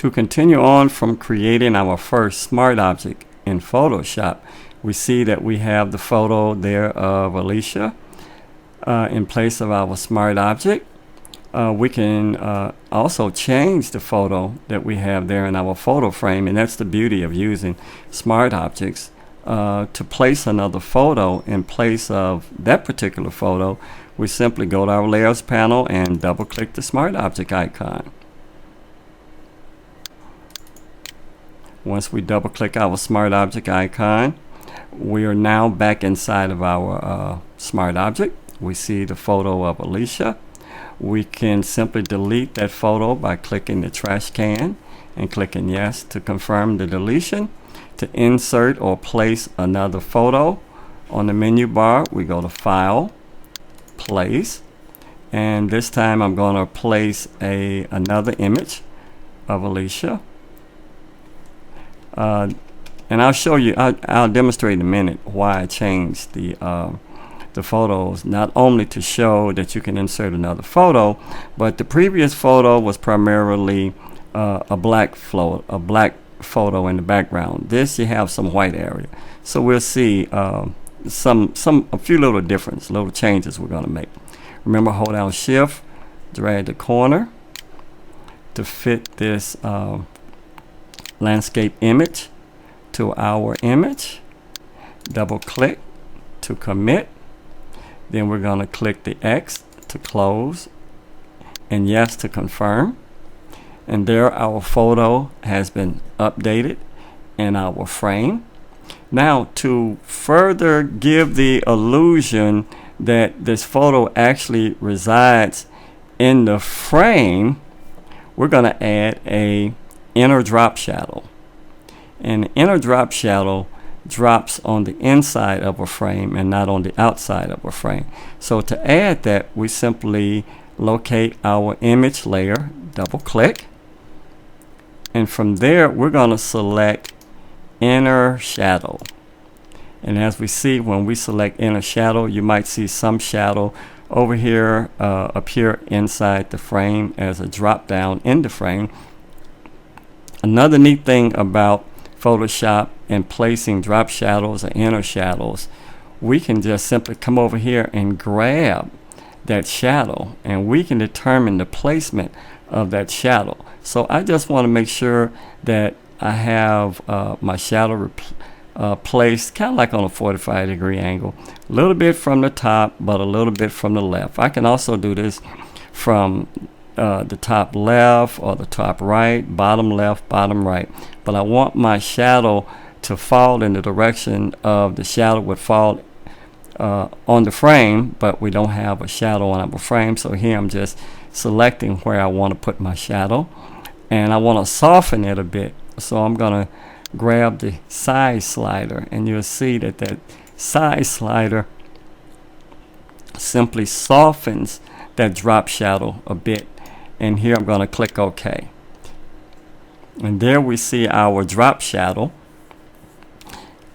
To continue on from creating our first smart object in Photoshop, we see that we have the photo there of Alicia in place of our smart object. We can also change the photo that we have there in our photo frame, and that's the beauty of using smart objects. To place another photo in place of that particular photo, we simply go to our layers panel and double click the smart object icon. Once we double click our smart object icon, we are now back inside of our smart object. We see the photo of Alicia. We can simply delete that photo by clicking the trash can and clicking yes to confirm the deletion. To insert or place another photo, on the menu bar we go to File, Place, and this time I'm going to place another image of Alicia. And I'll show you, I'll demonstrate in a minute why I changed the photos, not only to show that you can insert another photo, but the previous photo was primarily a black photo in the background. This you have some white area, so we'll see a few little differences, little changes we're going to make. Remember, hold down Shift, drag the corner to fit this landscape image to our image. Double click to commit. Then we're going to click the X to close and yes to confirm. And there our photo has been updated in our frame. Now, to further give the illusion that this photo actually resides in the frame, we're going to add a inner drop shadow. And the inner drop shadow drops on the inside of a frame and not on the outside of a frame. So to add that, we simply locate our image layer, double click, and from there we're going to select inner shadow. And as we see, when we select inner shadow, you might see some shadow over here appear inside the frame as a drop down in the frame. Another neat thing about Photoshop and placing drop shadows or inner shadows, we can just simply come over here and grab that shadow, and we can determine the placement of that shadow. So I just want to make sure that I have my shadow placed kind of like on a 45-degree angle, a little bit from the top but a little bit from the left. I can also do this from the top left or the top right, bottom left, bottom right, but I want my shadow to fall in the direction of the shadow would fall on the frame, but we don't have a shadow on our frame. So here I'm just selecting where I want to put my shadow, and I want to soften it a bit. So I'm going to grab the size slider, and you'll see that that size slider simply softens that drop shadow a bit. And here I'm going to click OK. And there we see our drop shadow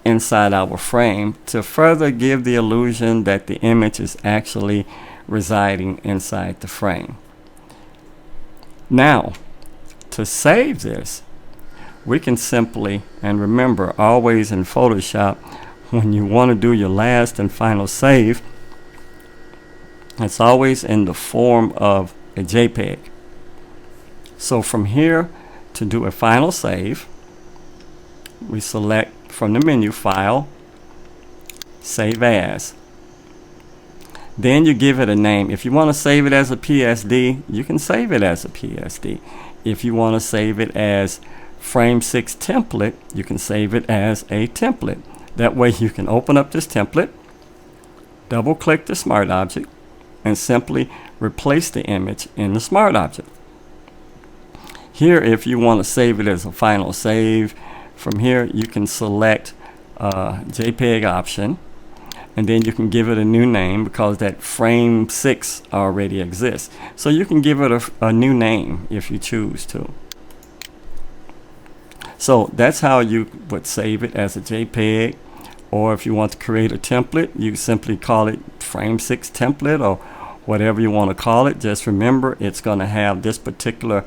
inside our frame to further give the illusion that the image is actually residing inside the frame. Now, to save this, we can simply, and remember always in Photoshop, when you want to do your last and final save, it's always in the form of a JPEG. So from here, to do a final save, we select from the menu File, Save As. Then you give it a name. If you want to save it as a PSD, you can save it as a PSD. If you want to save it as Frame 6 template, you can save it as a template. That way you can open up this template, double click the smart object, and simply replace the image in the smart object. Here, if you want to save it as a final save, from here you can select JPEG option, and then you can give it a new name because that frame 6 already exists. So you can give it a new name if you choose to. So that's how you would save it, as a JPEG. Or if you want to create a template, you simply call it Frame 6 template or whatever you want to call it. Just remember, it's going to have this particular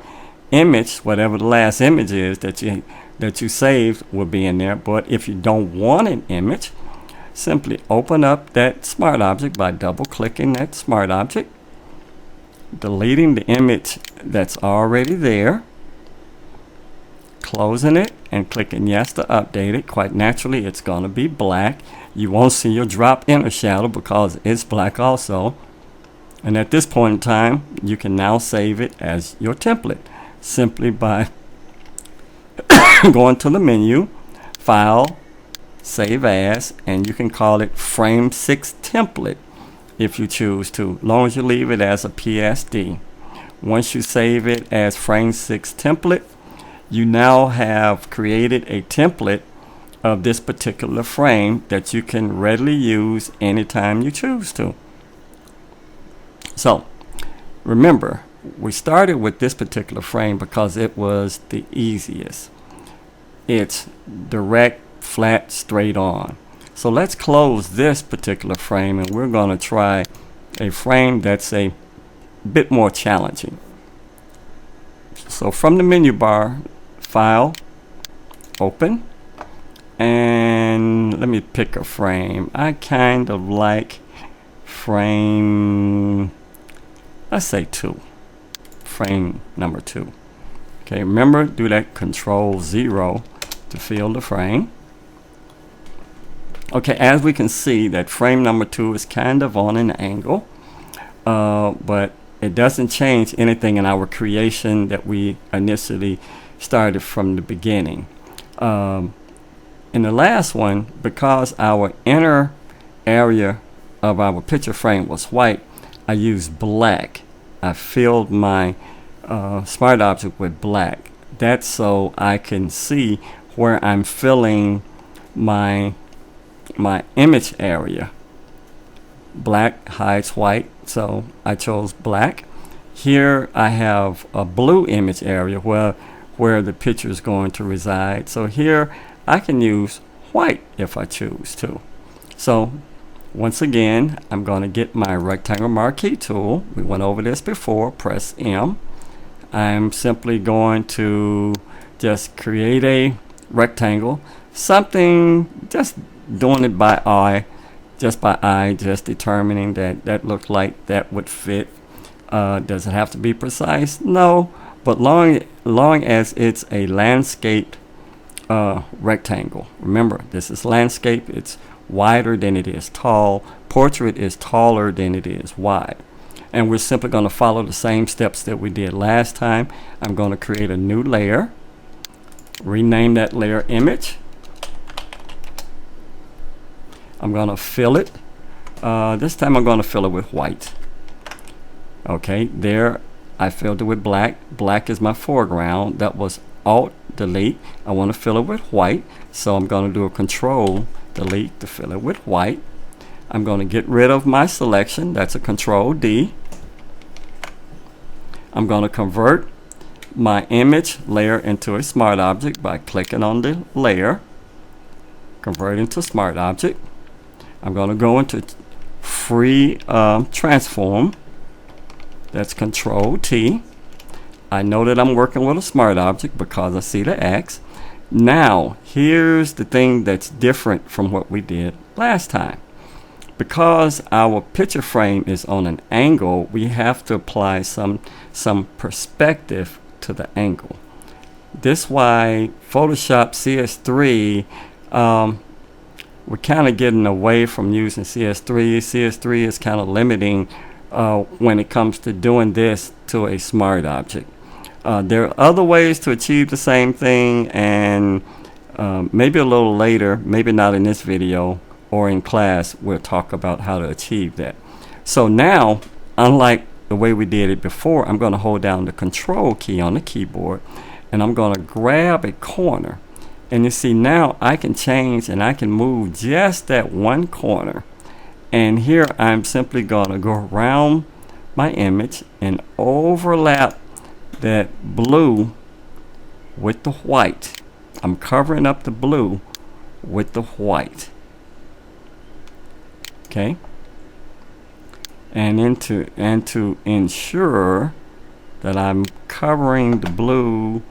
image, whatever the last image is that you saved, will be in there. But if you don't want an image, simply open up that smart object by double clicking that smart object, deleting the image that's already there, closing it, and clicking yes to update it. Quite naturally, it's going to be black. You won't see your drop inner shadow because it's black also. And at this point in time, you can now save it as your template simply by going to the menu, File, Save As, and you can call it Frame 6 Template if you choose to, as long as you leave it as a PSD. Once you save it as Frame 6 Template, you now have created a template of this particular frame that you can readily use anytime you choose to. So remember, we started with this particular frame because it was the easiest. It's direct, flat, straight on. So let's close this particular frame, and we're going to try a frame that's a bit more challenging. So from the menu bar, File, Open, and let me pick a frame. I kind of like frame, let's say 2. Frame number 2. Okay, remember, do that Control-0 to fill the frame. Okay, as we can see, that frame number 2 is kind of on an angle, but it doesn't change anything in our creation that we initially started from the beginning. In the last one, because our inner area of our picture frame was white, I used black. I filled my smart object with black. That's so I can see where I'm filling my image area. Black hides white, so I chose black. Here I have a blue image area where the picture is going to reside. So here I can use white if I choose to. So once again, I'm going to get my rectangle marquee tool. We went over this before. Press M. I'm simply going to just create a rectangle. Something, just doing it by eye, just determining that looked like that would fit. Does it have to be precise? No, but long as it's a landscape rectangle. Remember, this is landscape. It's wider than it is tall. Portrait is taller than it is wide. And we're simply going to follow the same steps that we did last time. I'm going to create a new layer, rename that layer image. I'm going to fill it. This time I'm going to fill it with white. Okay, there I filled it with black. Black is my foreground. That was Alt Delete. I want to fill it with white, so I'm going to do a Control Delete to fill it with white. I'm going to get rid of my selection. That's a Control D. I'm going to convert my image layer into a smart object by clicking on the layer, converting to smart object. I'm going to go into free transform. That's Control T. I know that I'm working with a smart object because I see the X. Now, here's the thing that's different from what we did last time. Because our picture frame is on an angle, we have to apply some perspective to the angle. This why Photoshop CS3, we're kind of getting away from using CS3. CS3 is kind of limiting when it comes to doing this to a smart object. There are other ways to achieve the same thing, and maybe a little later, maybe not in this video or in class, we'll talk about how to achieve that. So now, unlike the way we did it before, I'm going to hold down the Control key on the keyboard, and I'm going to grab a corner. And you see now I can change and I can move just that one corner. And here I'm simply going to go around my image and overlap that blue with the white. I'm covering up the blue with the white. Okay. And to ensure that I'm covering the blue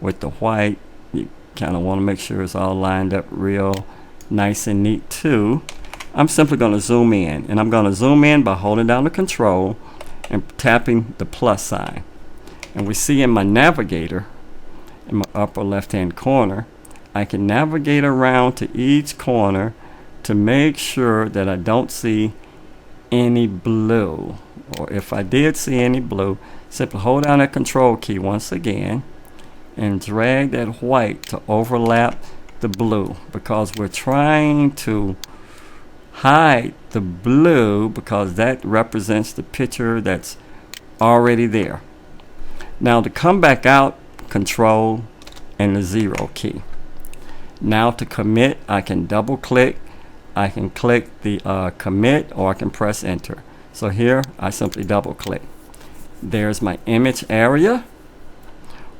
with the white. You kind of want to make sure it's all lined up real nice and neat too. I'm simply going to zoom in, and I'm going to zoom in by holding down the control and tapping the plus sign. And we see in my navigator in my upper left hand corner, I can navigate around to each corner to make sure that I don't see any blue, or if I did see any blue, simply hold down that control key once again and drag that white to overlap the blue, because we're trying to hide the blue because that represents the picture that's already there. Now to come back out, control and the 0 key. Now to commit, I can double click, I can click the commit, or I can press enter. So here I simply double click. There's my image area.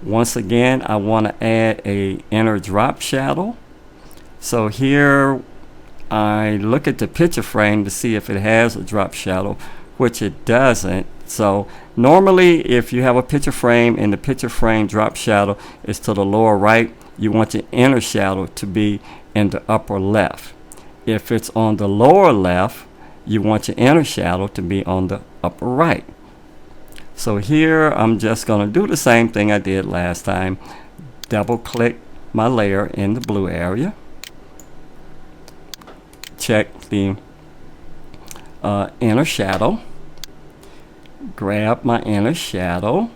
Once again, I want to add a inner drop shadow. So here I look at the picture frame to see if it has a drop shadow, which it doesn't. So normally if you have a picture frame and the picture frame drop shadow is to the lower right, you want your inner shadow to be in the upper left. If it's on the lower left, you want your inner shadow to be on the upper right. So here I'm just going to do the same thing I did last time. Double click my layer in the blue area. Check the inner shadow. Grab my inner shadow.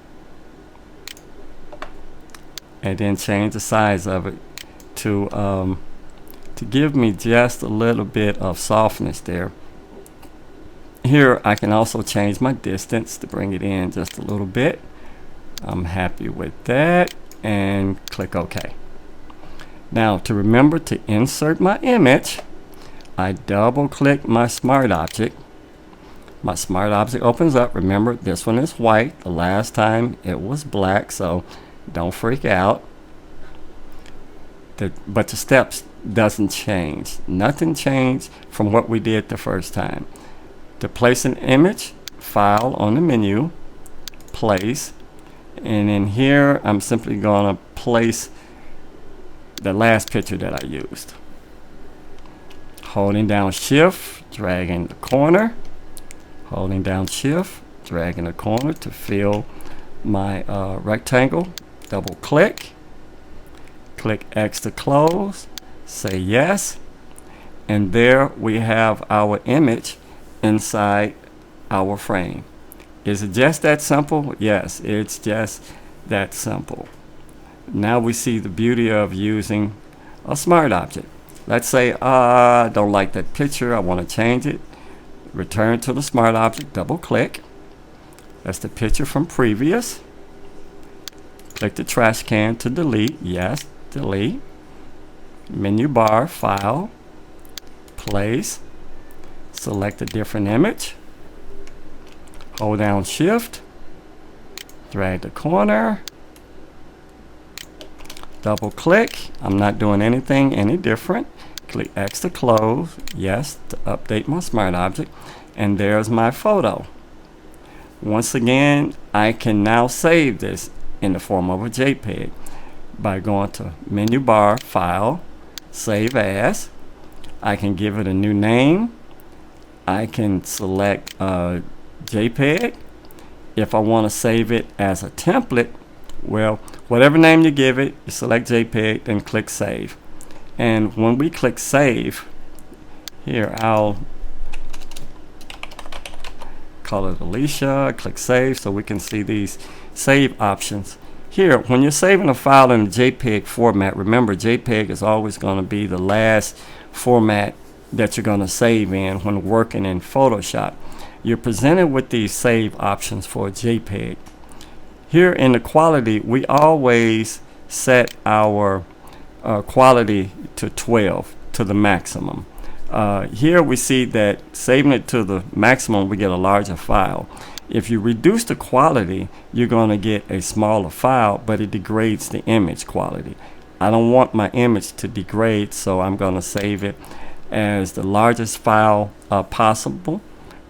And then change the size of it to give me just a little bit of softness there. Here I can also change my distance to bring it in just a little bit. I'm happy with that, and click OK. Now to remember to insert my image, I double click my smart object. My smart object opens up. Remember, this one is white. The last time it was black, so don't freak out. But the steps doesn't change. Nothing changed from what we did the first time. To place an image, file on the menu, place, and in here I'm simply going to place the last picture that I used. Holding down shift, dragging the corner, holding down shift, dragging the corner to fill my rectangle. Double click, click X to close, say yes, and there we have our image inside our frame. Is it just that simple? Yes, it's just that simple. Now we see the beauty of using a smart object. Let's say I don't like that picture, I want to change it. Return to the smart object, double click. That's the picture from previous. Click the trash can to delete. Yes, delete. Menu bar, file, place. Select a different image. Hold down shift. Drag the corner. Double click. I'm not doing anything any different. Click X to close. Yes, to update my smart object. And there's my photo. Once again, I can now save this in the form of a JPEG by going to menu bar, file, save as. I can give it a new name. I can select JPEG. If I want to save it as a template, well, whatever name you give it, you select JPEG, then click save. And when we click save, here I'll call it Alicia, click save so we can see these save options. Here, when you're saving a file in a JPEG format, remember JPEG is always going to be the last format that you're going to save in when working in Photoshop. You're presented with these save options for a JPEG. Here in the quality, we always set our quality to 12, to the maximum. Here we see that saving it to the maximum, we get a larger file. If you reduce the quality, you're going to get a smaller file, but it degrades the image quality. I don't want my image to degrade, so I'm going to save it as the largest file possible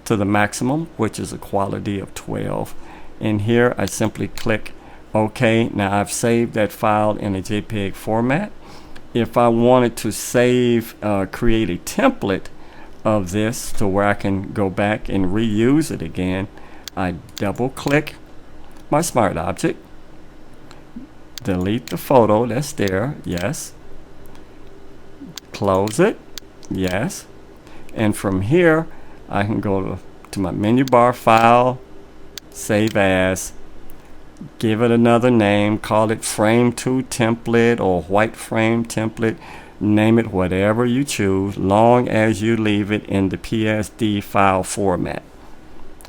to the maximum, which is a quality of 12. In here, I simply click OK. Now I've saved that file in a JPEG format. If I wanted to create a template of this to where I can go back and reuse it again, I double click my smart object, delete the photo that's there, yes, close it, yes, and from here I can go to my menu bar, file, save as, give it another name, call it frame 2 template or white frame template, name it whatever you choose, long as you leave it in the PSD file format.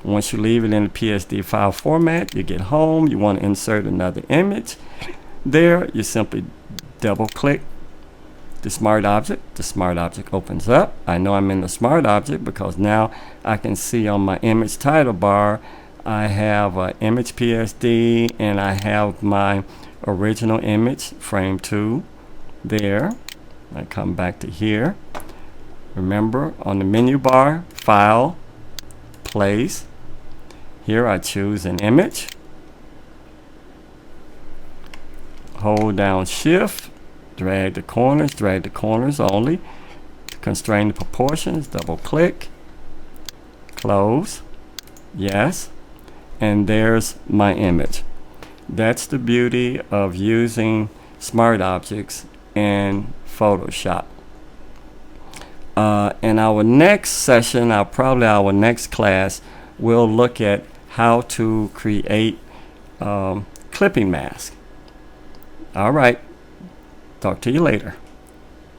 Once you leave it in the PSD file format, you get home, you want to insert another image. There, you simply double click the smart object. The smart object opens up. I know I'm in the smart object because now I can see on my image title bar I have image PSD and I have my original image frame 2 there. I come back to here. Remember, on the menu bar, file, place, here I choose an image, hold down shift, drag the corners only to constrain the proportions, double click, close, yes, and there's my image. That's the beauty of using smart objects in Photoshop. In our next session, our next class, we'll look at how to create clipping mask. All right, talk to you later.